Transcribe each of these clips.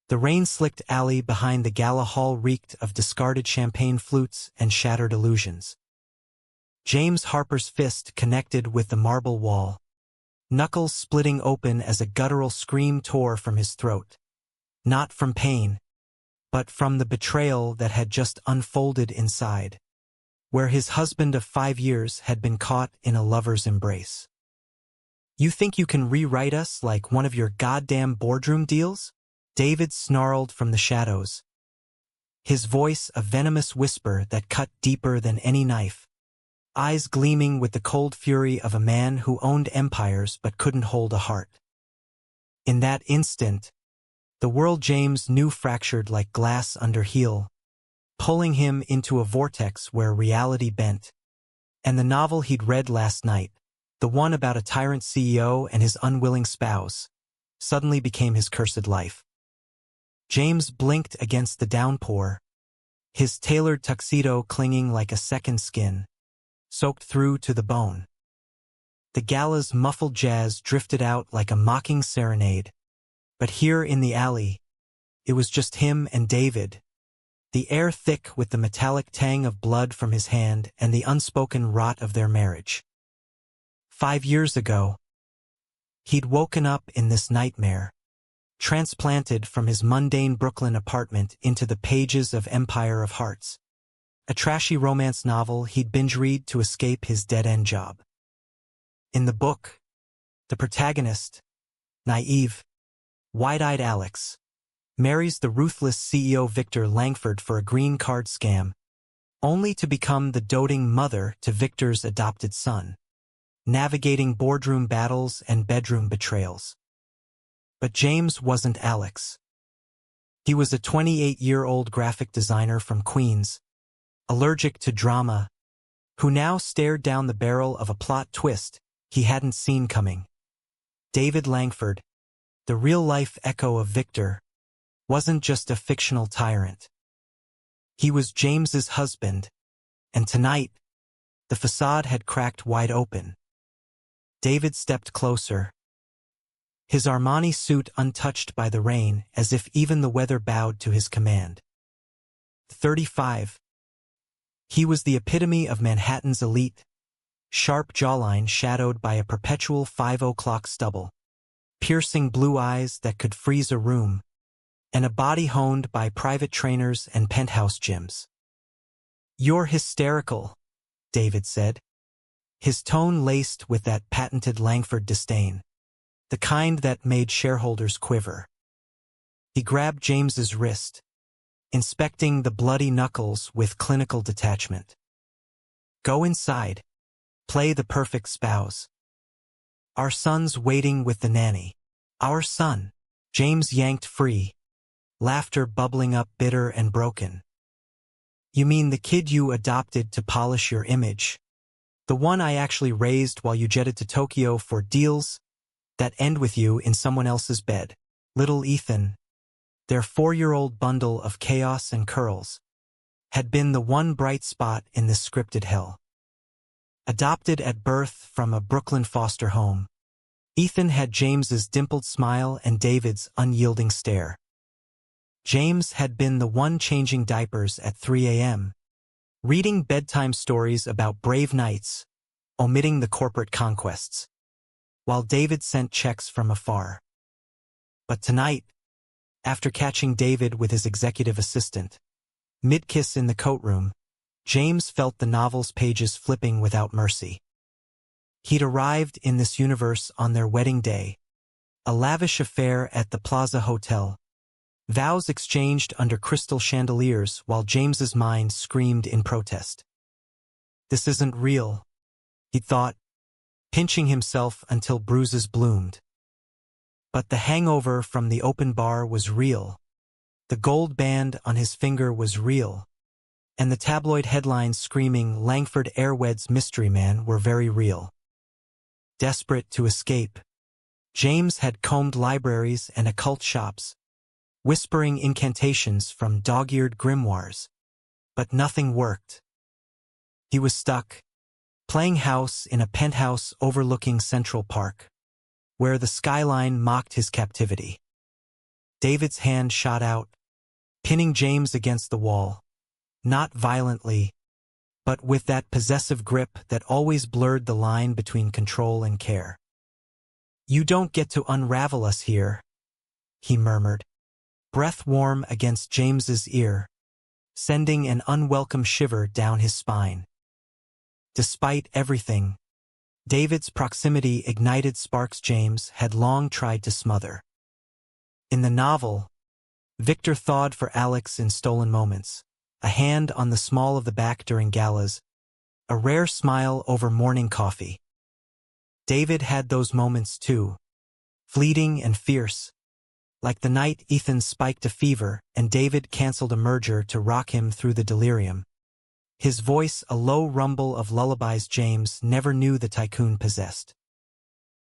The rain-slicked alley behind the gala hall reeked of discarded champagne flutes and shattered illusions. James Harper's fist connected with the marble wall, knuckles splitting open as a guttural scream tore from his throat. Not from pain, but from the betrayal that had just unfolded inside, where his husband of 5 years had been caught in a lover's embrace. "You think you can rewrite us like one of your goddamn boardroom deals?" David snarled from the shadows, his voice a venomous whisper that cut deeper than any knife, eyes gleaming with the cold fury of a man who owned empires but couldn't hold a heart. In that instant, the world James knew fractured like glass under heel, pulling him into a vortex where reality bent. And the novel he'd read last night, the one about a tyrant CEO and his unwilling spouse, suddenly became his cursed life. James blinked against the downpour, his tailored tuxedo clinging like a second skin, soaked through to the bone. The gala's muffled jazz drifted out like a mocking serenade, but here in the alley, it was just him and David, the air thick with the metallic tang of blood from his hand and the unspoken rot of their marriage. 5 years ago, he'd woken up in this nightmare, transplanted from his mundane Brooklyn apartment into the pages of Empire of Hearts, a trashy romance novel he'd binge-read to escape his dead-end job. In the book, the protagonist, naive, wide-eyed Alex, marries the ruthless CEO Victor Langford for a green card scam, only to become the doting mother to Victor's adopted son, navigating boardroom battles and bedroom betrayals. But James wasn't Alex. He was a 28-year-old graphic designer from Queens, allergic to drama, who now stared down the barrel of a plot twist he hadn't seen coming. David Langford, the real-life echo of Victor, wasn't just a fictional tyrant. He was James's husband, and tonight, the facade had cracked wide open. David stepped closer, his Armani suit untouched by the rain as if even the weather bowed to his command. 35. He was the epitome of Manhattan's elite, sharp jawline shadowed by a perpetual 5 o'clock stubble, piercing blue eyes that could freeze a room, and a body honed by private trainers and penthouse gyms. "You're hysterical," David said, his tone laced with that patented Langford disdain, the kind that made shareholders quiver. He grabbed James's wrist, inspecting the bloody knuckles with clinical detachment. "Go inside. Play the perfect spouse. Our son's waiting with the nanny." "Our son." James yanked free, laughter bubbling up bitter and broken. "You mean the kid you adopted to polish your image? The one I actually raised while you jetted to Tokyo for deals that end with you in someone else's bed." Little Ethan, their 4-year-old bundle of chaos and curls, had been the one bright spot in this scripted hell. Adopted at birth from a Brooklyn foster home, Ethan had James's dimpled smile and David's unyielding stare. James had been the one changing diapers at 3 a.m., reading bedtime stories about brave knights, omitting the corporate conquests, while David sent checks from afar. But tonight, after catching David with his executive assistant, mid-kiss in the coat room, James felt the novel's pages flipping without mercy. He'd arrived in this universe on their wedding day, a lavish affair at the Plaza Hotel, vows exchanged under crystal chandeliers while James's mind screamed in protest. "This isn't real," he thought, pinching himself until bruises bloomed. But the hangover from the open bar was real, the gold band on his finger was real, and the tabloid headlines screaming "Langford Airweds Mystery Man" were very real. Desperate to escape, James had combed libraries and occult shops, whispering incantations from dog-eared grimoires, but nothing worked. He was stuck, playing house in a penthouse overlooking Central Park, where the skyline mocked his captivity. David's hand shot out, pinning James against the wall. Not violently, but with that possessive grip that always blurred the line between control and care. "You don't get to unravel us here," he murmured, breath warm against James's ear, sending an unwelcome shiver down his spine. Despite everything, David's proximity ignited sparks James had long tried to smother. In the novel, Victor thawed for Alex in stolen moments, a hand on the small of the back during galas, a rare smile over morning coffee. David had those moments too, fleeting and fierce, like the night Ethan spiked a fever and David canceled a merger to rock him through the delirium. His voice a low rumble of lullabies James never knew the tycoon possessed.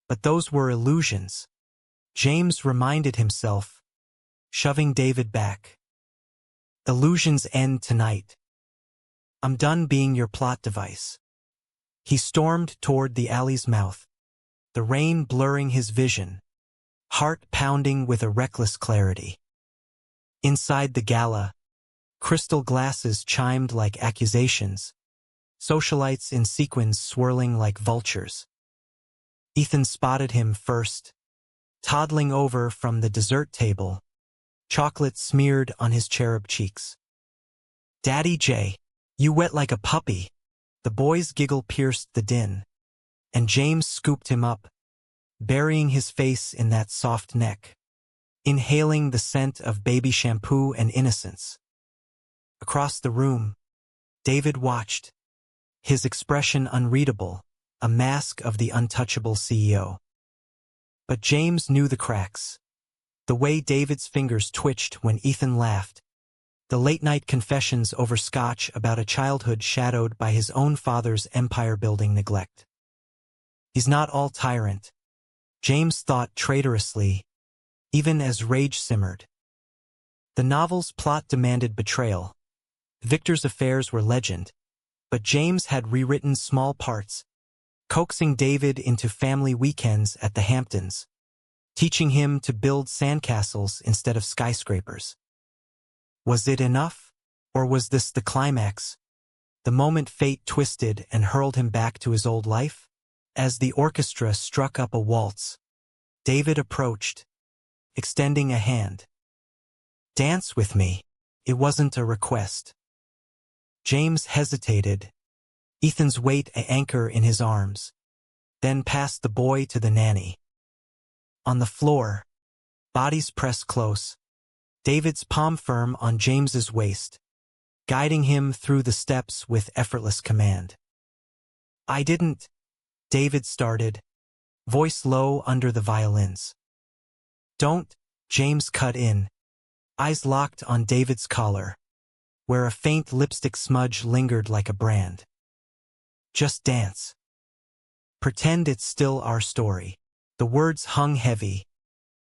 But those were illusions, James reminded himself, shoving David back. Illusions end tonight. I'm done being your plot device. He stormed toward the alley's mouth, the rain blurring his vision, heart pounding with a reckless clarity. Inside the gala, crystal glasses chimed like accusations, socialites in sequins swirling like vultures. Ethan spotted him first, toddling over from the dessert table, chocolate smeared on his cherub cheeks. "Daddy J, you wet like a puppy." The boy's giggle pierced the din, and James scooped him up, burying his face in that soft neck, inhaling the scent of baby shampoo and innocence. Across the room, David watched, his expression unreadable, a mask of the untouchable CEO. But James knew the cracks. The way David's fingers twitched when Ethan laughed, the late-night confessions over scotch about a childhood shadowed by his own father's empire-building neglect. He's not all tyrant, James thought traitorously, even as rage simmered. The novel's plot demanded betrayal. Victor's affairs were legend, but James had rewritten small parts, coaxing David into family weekends at the Hamptons, teaching him to build sandcastles instead of skyscrapers. Was it enough? Or was this the climax? The moment fate twisted and hurled him back to his old life? As the orchestra struck up a waltz, David approached, extending a hand. "Dance with me." It wasn't a request. James hesitated, Ethan's weight an anchor in his arms, then passed the boy to the nanny. On the floor, bodies pressed close, David's palm firm on James's waist, guiding him through the steps with effortless command. "I didn't," David started, voice low under the violins. "Don't," James cut in, eyes locked on David's collar, where a faint lipstick smudge lingered like a brand. "Just dance. Pretend it's still our story." The words hung heavy,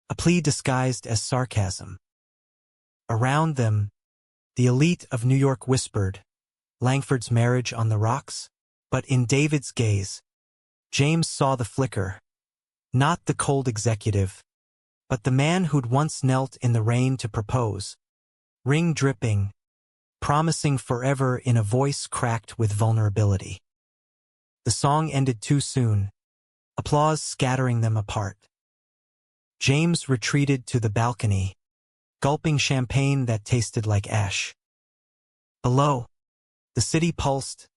a plea disguised as sarcasm. Around them, the elite of New York whispered, "Langford's marriage on the rocks?" But in David's gaze, James saw the flicker. Not the cold executive, but the man who'd once knelt in the rain to propose, ring dripping, promising forever in a voice cracked with vulnerability. The song ended too soon, applause scattering them apart. James retreated to the balcony, gulping champagne that tasted like ash. Below, the city pulsed,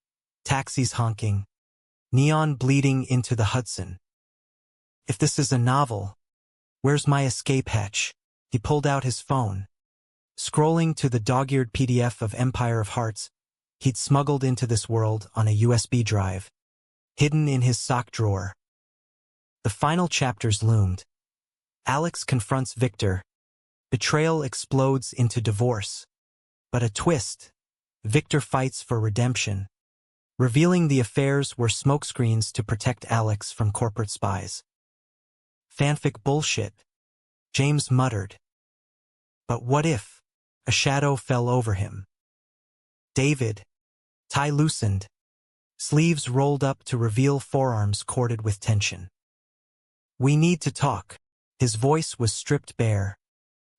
taxis honking, neon bleeding into the Hudson. If this is a novel, where's my escape hatch? He pulled out his phone. Scrolling to the dog-eared PDF of Empire of Hearts he'd smuggled into this world on a USB drive, hidden in his sock drawer. The final chapters loomed. Alex confronts Victor. Betrayal explodes into divorce. But a twist. Victor fights for redemption, revealing the affairs were smokescreens to protect Alex from corporate spies. Fanfic bullshit, James muttered. But what if? A shadow fell over him. David, tie loosened, sleeves rolled up to reveal forearms corded with tension. "We need to talk." His voice was stripped bare,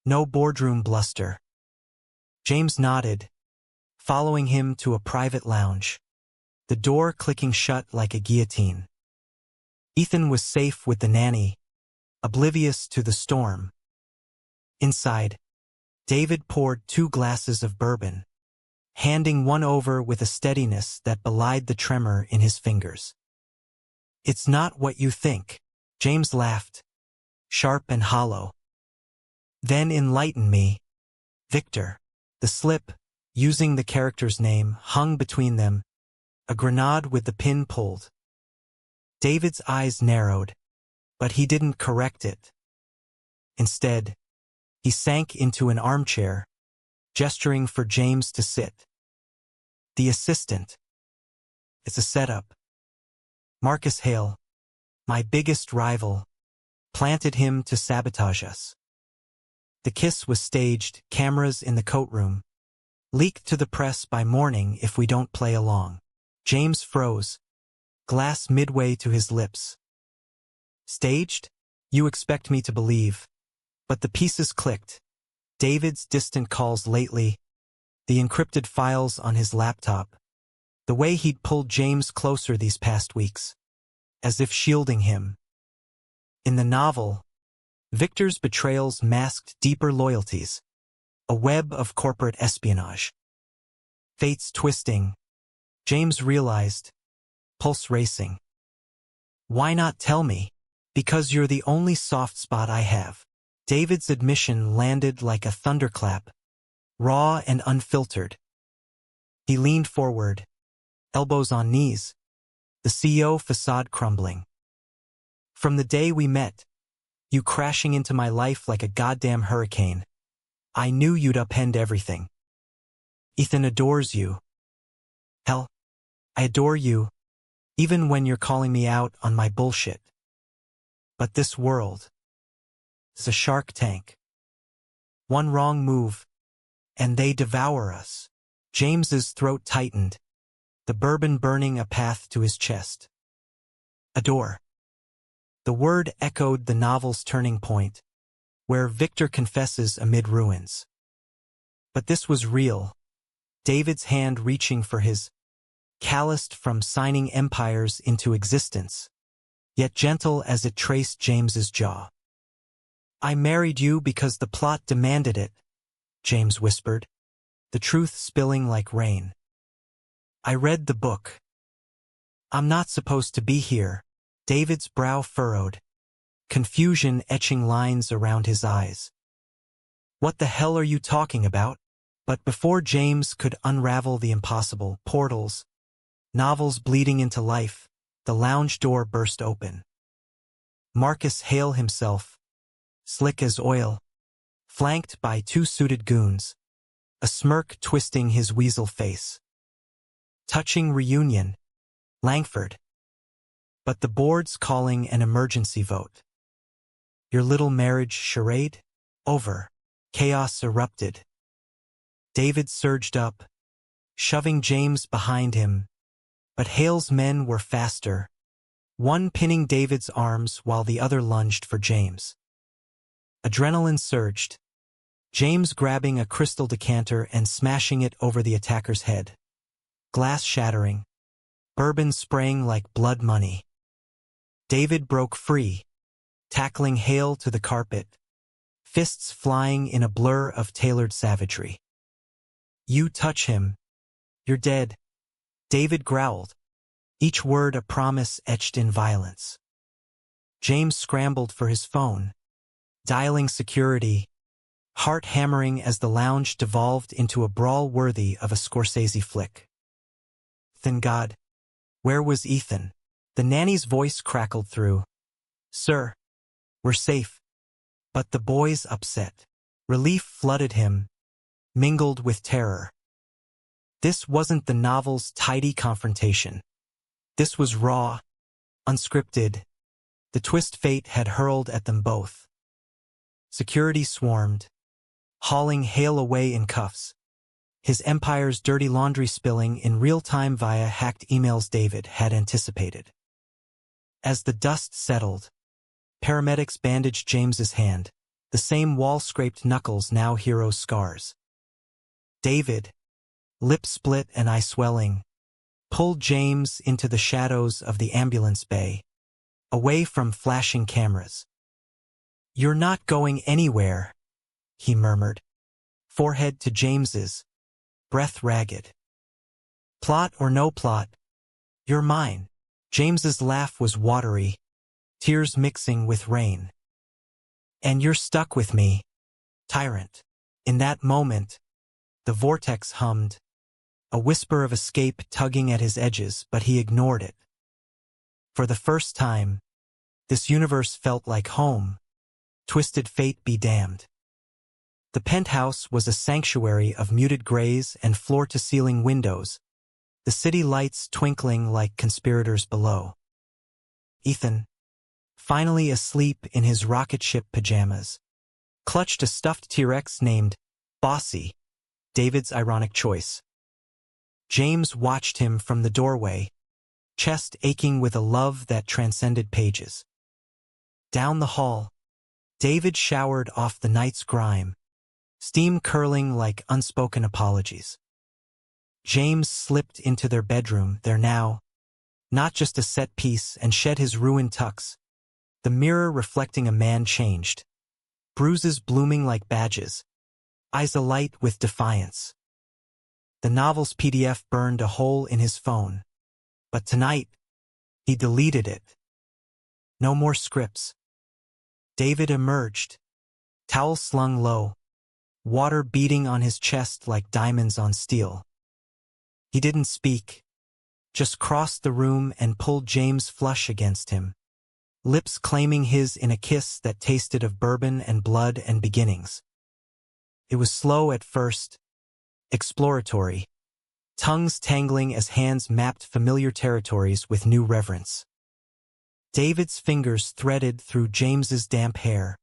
No boardroom bluster. James nodded, following him to a private lounge, the door clicking shut like a guillotine. Ethan was safe with the nanny, oblivious to the storm. Inside, David poured 2 glasses of bourbon, handing one over with a steadiness that belied the tremor in his fingers. "It's not what you think," James laughed, sharp and hollow. "Then enlighten me." Victor. The slip, using the character's name, hung between them, a grenade with the pin pulled. David's eyes narrowed, but he didn't correct it. Instead, he sank into an armchair, gesturing for James to sit. "The assistant. It's a setup. Marcus Hale, my biggest rival, planted him to sabotage us. The kiss was staged, cameras in the coat room. Leaked to the press by morning if we don't play along." James froze, glass midway to his lips. "Staged? You expect me to believe." But the pieces clicked. David's distant calls lately, the encrypted files on his laptop, the way he'd pulled James closer these past weeks, as if shielding him. In the novel, Victor's betrayals masked deeper loyalties, a web of corporate espionage. Fates twisting, James realized, pulse racing. "Why not tell me?" "Because you're the only soft spot I have." David's admission landed like a thunderclap, raw and unfiltered. He leaned forward, elbows on knees, the CEO facade crumbling. "From the day we met, you crashing into my life like a goddamn hurricane, I knew you'd upend everything. Ethan adores you. Hell, I adore you, even when you're calling me out on my bullshit. But this world is a shark tank. One wrong move, and they devour us." James's throat tightened, the bourbon burning a path to his chest. "Adore." The word echoed the novel's turning point, where Victor confesses amid ruins. But this was real, David's hand reaching for his, calloused from signing empires into existence, yet gentle as it traced James's jaw. "I married you because the plot demanded it," James whispered, the truth spilling like rain. "I read the book. I'm not supposed to be here." David's brow furrowed, confusion etching lines around his eyes. "What the hell are you talking about?" But before James could unravel the impossible, portals, novels bleeding into life, the lounge door burst open. Marcus Hale himself, slick as oil, flanked by 2 suited goons, a smirk twisting his weasel face. "Touching reunion, Langford. But the board's calling an emergency vote. Your little marriage charade? Over." Chaos erupted. David surged up, shoving James behind him, but Hale's men were faster, one pinning David's arms while the other lunged for James. Adrenaline surged, James grabbing a crystal decanter and smashing it over the attacker's head. Glass shattering, bourbon spraying like blood money. David broke free, tackling Hale to the carpet, fists flying in a blur of tailored savagery. "You touch him, you're dead," David growled, each word a promise etched in violence. James scrambled for his phone, dialing security, heart hammering as the lounge devolved into a brawl worthy of a Scorsese flick. Thank God. Where was Ethan? The nanny's voice crackled through. "Sir, we're safe." But the boy's upset. Relief flooded him, mingled with terror. This wasn't the novel's tidy confrontation. This was raw, unscripted, the twist fate had hurled at them both. Security swarmed, hauling Hale away in cuffs, his empire's dirty laundry spilling in real time via hacked emails David had anticipated. As the dust settled, paramedics bandaged James's hand, the same wall-scraped knuckles now hero scars. David, lip split and eye swelling, pulled James into the shadows of the ambulance bay, away from flashing cameras. "You're not going anywhere," he murmured, forehead to James's, breath ragged. "Plot or no plot, you're mine." James's laugh was watery, tears mixing with rain. "And you're stuck with me, tyrant." In that moment, the vortex hummed, a whisper of escape tugging at his edges, but he ignored it. For the first time, this universe felt like home. Twisted fate be damned. The penthouse was a sanctuary of muted grays and floor-to-ceiling windows, the city lights twinkling like conspirators below. Ethan, finally asleep in his rocket ship pajamas, clutched a stuffed T-Rex named Bossy, David's ironic choice. James watched him from the doorway, chest aching with a love that transcended pages. Down the hall, David showered off the night's grime, steam curling like unspoken apologies. James slipped into their bedroom, there now, not just a set piece, and shed his ruined tux, the mirror reflecting a man changed, bruises blooming like badges, eyes alight with defiance. The novel's PDF burned a hole in his phone, but tonight, he deleted it. No more scripts. David emerged, towel slung low, water beating on his chest like diamonds on steel. He didn't speak, just crossed the room and pulled James flush against him, lips claiming his in a kiss that tasted of bourbon and blood and beginnings. It was slow at first, exploratory, tongues tangling as hands mapped familiar territories with new reverence. David's fingers threaded through James's damp hair,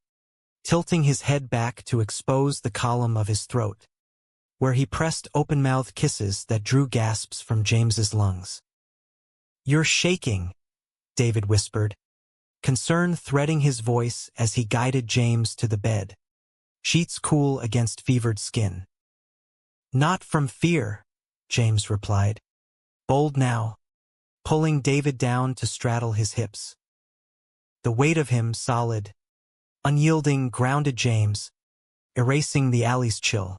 tilting his head back to expose the column of his throat, where he pressed open-mouthed kisses that drew gasps from James's lungs. "You're shaking," David whispered, concern threading his voice as he guided James to the bed, sheets cool against fevered skin. "Not from fear," James replied, bold now, pulling David down to straddle his hips. The weight of him, solid, unyielding, grounded James, erasing the alley's chill.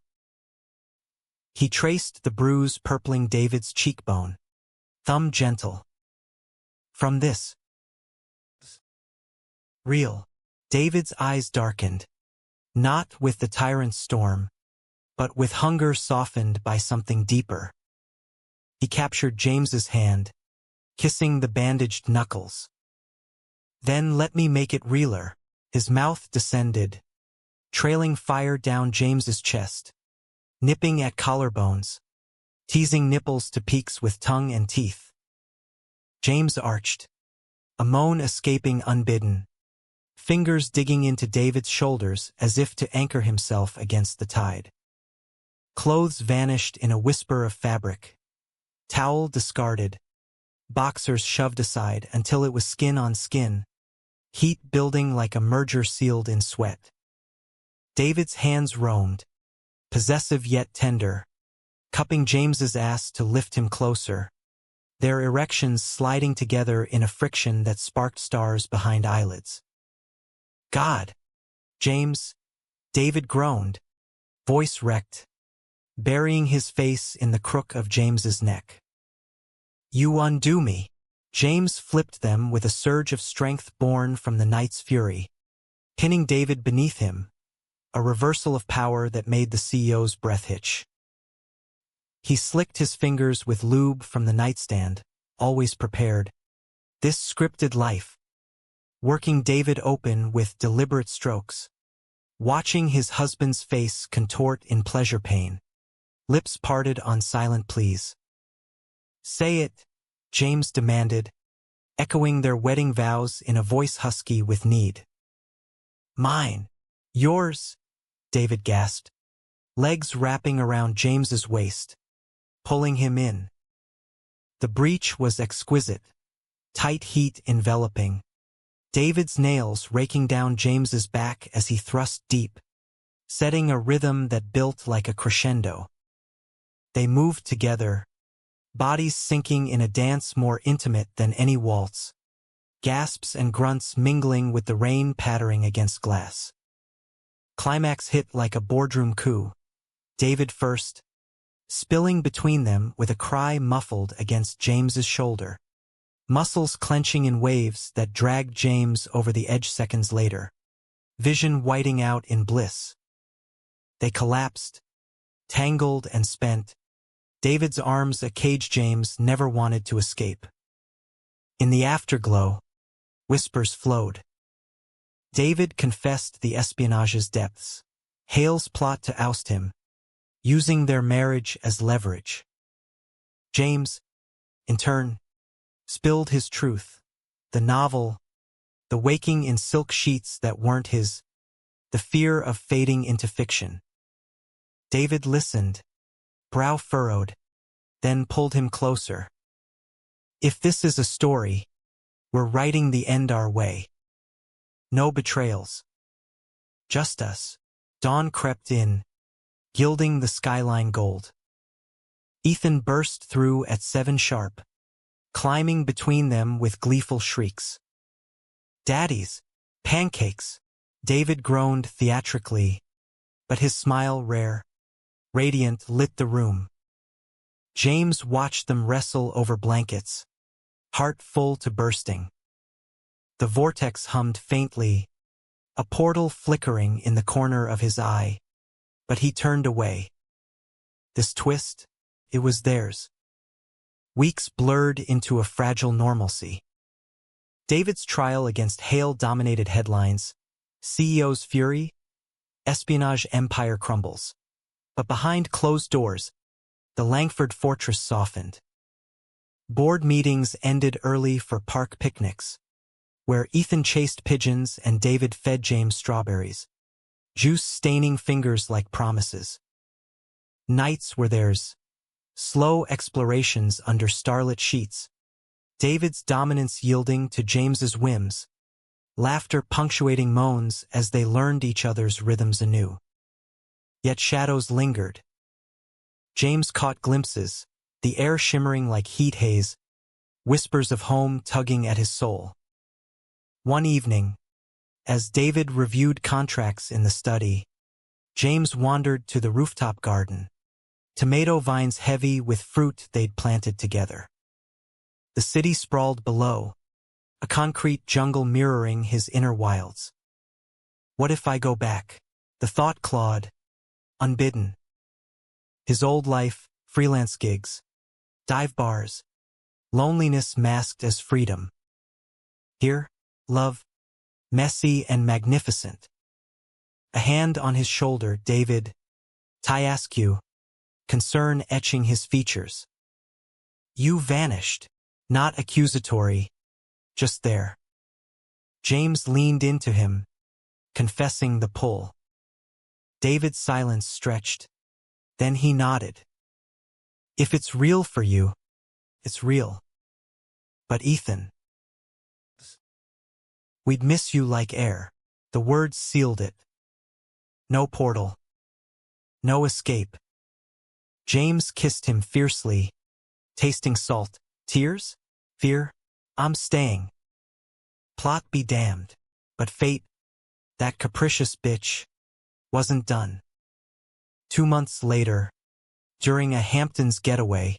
He traced the bruise purpling David's cheekbone, thumb gentle. "From this. Real." David's eyes darkened, not with the tyrant's storm, but with hunger softened by something deeper. He captured James's hand, kissing the bandaged knuckles. "Then let me make it realer." His mouth descended, trailing fire down James's chest, nipping at collarbones, teasing nipples to peaks with tongue and teeth. James arched, a moan escaping unbidden, fingers digging into David's shoulders as if to anchor himself against the tide. Clothes vanished in a whisper of fabric, towel discarded, boxers shoved aside until it was skin on skin, heat building like a merger sealed in sweat. David's hands roamed, possessive yet tender, cupping James's ass to lift him closer, their erections sliding together in a friction that sparked stars behind eyelids. "God!" "James," David groaned, voice wrecked, burying his face in the crook of James's neck. "You undo me." James flipped them with a surge of strength born from the night's fury, pinning David beneath him, a reversal of power that made the CEO's breath hitch. He slicked his fingers with lube from the nightstand, always prepared. This scripted life, working David open with deliberate strokes, watching his husband's face contort in pleasure pain, lips parted on silent pleas. "Say it," James demanded, echoing their wedding vows in a voice husky with need. "Mine. Yours," David gasped, legs wrapping around James's waist, pulling him in. The breach was exquisite, tight heat enveloping, David's nails raking down James's back as he thrust deep, setting a rhythm that built like a crescendo. They moved together, bodies sinking in a dance more intimate than any waltz, gasps and grunts mingling with the rain pattering against glass. Climax hit like a boardroom coup, David first, spilling between them with a cry muffled against James's shoulder, muscles clenching in waves that dragged James over the edge seconds later, vision whiting out in bliss. They collapsed, tangled and spent, David's arms a cage James never wanted to escape. In the afterglow, whispers flowed. David confessed the espionage's depths, Hale's plot to oust him, using their marriage as leverage. James, in turn, spilled his truth, the novel, the waking in silk sheets that weren't his, the fear of fading into fiction. David listened, brow furrowed, then pulled him closer. If this is a story, we're writing the end our way. No betrayals. Just us. Dawn crept in, gilding the skyline gold. Ethan burst through at 7 sharp, climbing between them with gleeful shrieks. Daddies, pancakes, David groaned theatrically, but his smile rare, radiant lit the room. James watched them wrestle over blankets, heart full to bursting. The vortex hummed faintly, a portal flickering in the corner of his eye, but he turned away. This twist, it was theirs. Weeks blurred into a fragile normalcy. David's trial against Hale dominated headlines, CEO's fury, espionage empire crumbles. But behind closed doors, the Langford fortress softened. Board meetings ended early for park picnics, where Ethan chased pigeons and David fed James strawberries, juice staining fingers like promises. Nights were theirs, slow explorations under starlit sheets, David's dominance yielding to James's whims, laughter punctuating moans as they learned each other's rhythms anew. Yet shadows lingered. James caught glimpses, the air shimmering like heat haze, whispers of home tugging at his soul. One evening, as David reviewed contracts in the study, James wandered to the rooftop garden, tomato vines heavy with fruit they'd planted together. The city sprawled below, a concrete jungle mirroring his inner wilds. What if I go back? The thought clawed, unbidden. His old life, freelance gigs, dive bars, loneliness masked as freedom. Here, love, messy and magnificent. A hand on his shoulder, David, Tyascu, concern etching his features. You vanished, not accusatory, just there. James leaned into him, confessing the pull. David's silence stretched. Then he nodded. If it's real for you, it's real. But Ethan, we'd miss you like air. The words sealed it. No portal. No escape. James kissed him fiercely, tasting salt. Tears? Fear? I'm staying. Plot be damned. But fate, that capricious bitch, wasn't done. 2 months later, during a Hamptons getaway,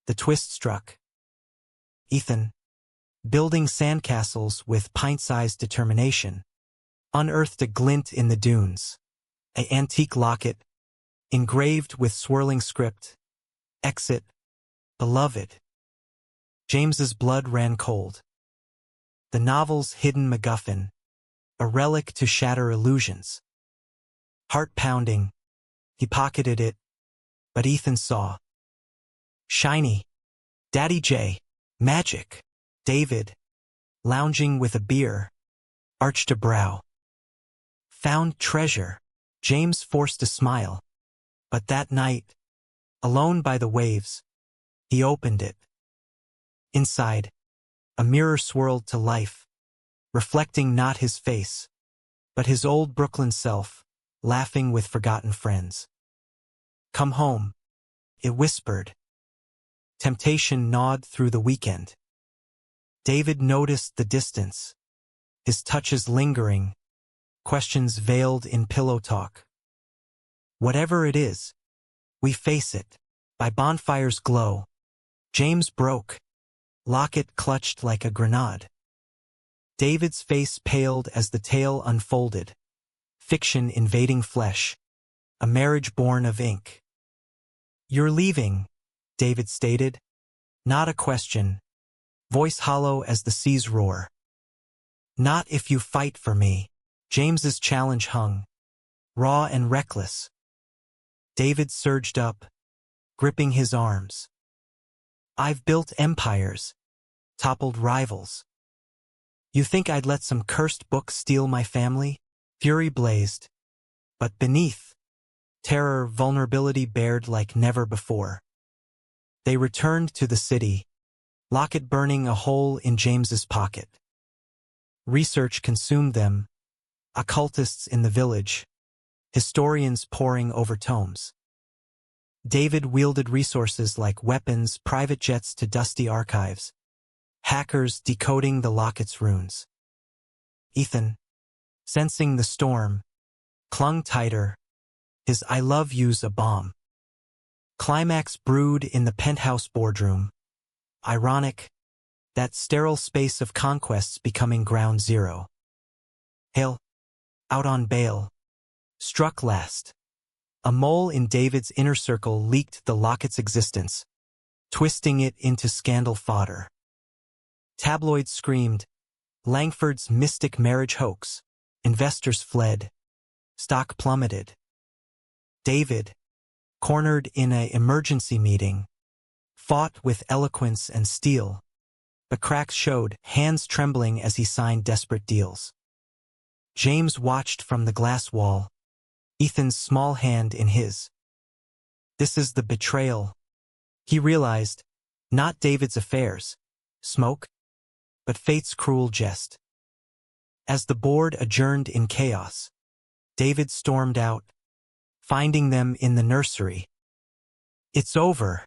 the twist struck. Ethan, building sandcastles with pint-sized determination, unearthed a glint in the dunes, an antique locket, engraved with swirling script, exit, beloved. James's blood ran cold. The novel's hidden MacGuffin, a relic to shatter illusions. Heart pounding, he pocketed it, but Ethan saw. Shiny, Daddy J, magic, David, lounging with a beer, arched a brow. Found treasure, James forced a smile. But that night, alone by the waves, he opened it. Inside, a mirror swirled to life, reflecting not his face, but his old Brooklyn self, laughing with forgotten friends. "Come home," it whispered. Temptation gnawed through the weekend. David noticed the distance, his touches lingering, questions veiled in pillow talk. Whatever it is, we face it. By bonfire's glow, James broke, locket clutched like a grenade. David's face paled as the tale unfolded, fiction invading flesh, a marriage born of ink. "You're leaving," David stated, not a question, voice hollow as the seas roar. "Not if you fight for me." James's challenge hung, raw and reckless. David surged up, gripping his arms. "I've built empires, toppled rivals. You think I'd let some cursed book steal my family?" Fury blazed, but beneath, terror, vulnerability bared like never before. They returned to the city, locket burning a hole in James's pocket. Research consumed them, occultists in the village, historians poring over tomes. David wielded resources like weapons, private jets to dusty archives, hackers decoding the locket's runes. Ethan, sensing the storm, clung tighter, his "I love you's" a bomb. Climax brewed in the penthouse boardroom. Ironic, that sterile space of conquests becoming ground zero. Hale, out on bail, struck last. A mole in David's inner circle leaked the locket's existence, twisting it into scandal fodder. Tabloids screamed, Langford's mystic marriage hoax. Investors fled. Stock plummeted. David, cornered in an emergency meeting, fought with eloquence and steel, but cracks showed, hands trembling as he signed desperate deals. James watched from the glass wall, Ethan's small hand in his. This is the betrayal. He realized, not David's affairs, smoke, but fate's cruel jest. As the board adjourned in chaos, David stormed out, finding them in the nursery. "It's over,"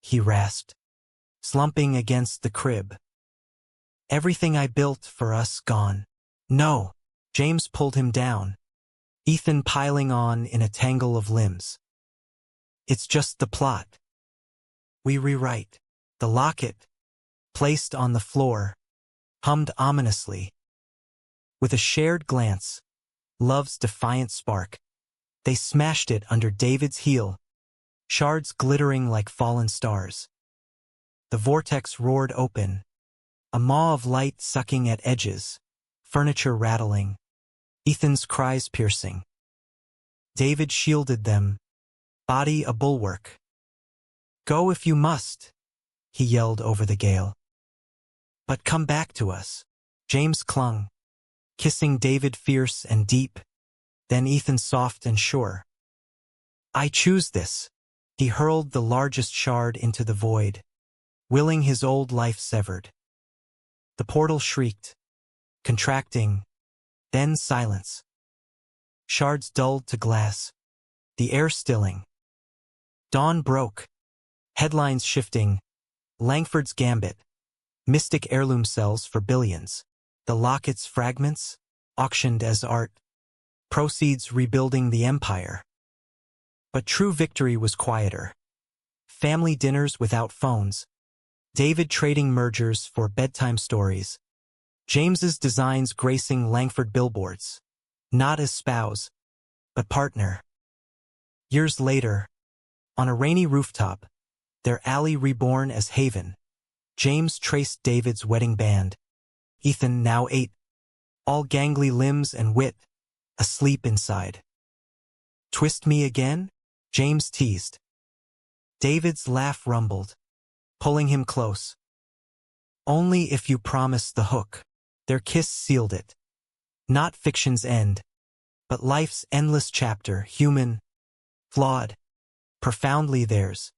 he rasped, slumping against the crib. "Everything I built for us gone." "No," James pulled him down, Ethan piling on in a tangle of limbs. "It's just the plot. We rewrite." The locket, placed on the floor, hummed ominously. With a shared glance, love's defiant spark, they smashed it under David's heel, shards glittering like fallen stars. The vortex roared open, a maw of light sucking at edges, furniture rattling, Ethan's cries piercing. David shielded them, body a bulwark. "Go if you must," he yelled over the gale. "But come back to us." James clung, kissing David fierce and deep, then Ethan soft and sure. "I choose this." He hurled the largest shard into the void, willing his old life severed. The portal shrieked, contracting, then silence. Shards dulled to glass, the air stilling. Dawn broke, headlines shifting, Langford's gambit, mystic heirloom sells for billions. The locket's fragments, auctioned as art, proceeds rebuilding the empire. But true victory was quieter. Family dinners without phones, David trading mergers for bedtime stories, James's designs gracing Langford billboards, not as spouse, but partner. Years later, on a rainy rooftop, their alley reborn as haven, James traced David's wedding band. Ethan, now 8, all gangly limbs and wit, asleep inside. "Twist me again?" James teased. David's laugh rumbled, pulling him close. "Only if you promise the hook." Their kiss sealed it. Not fiction's end, but life's endless chapter, human, flawed, profoundly theirs.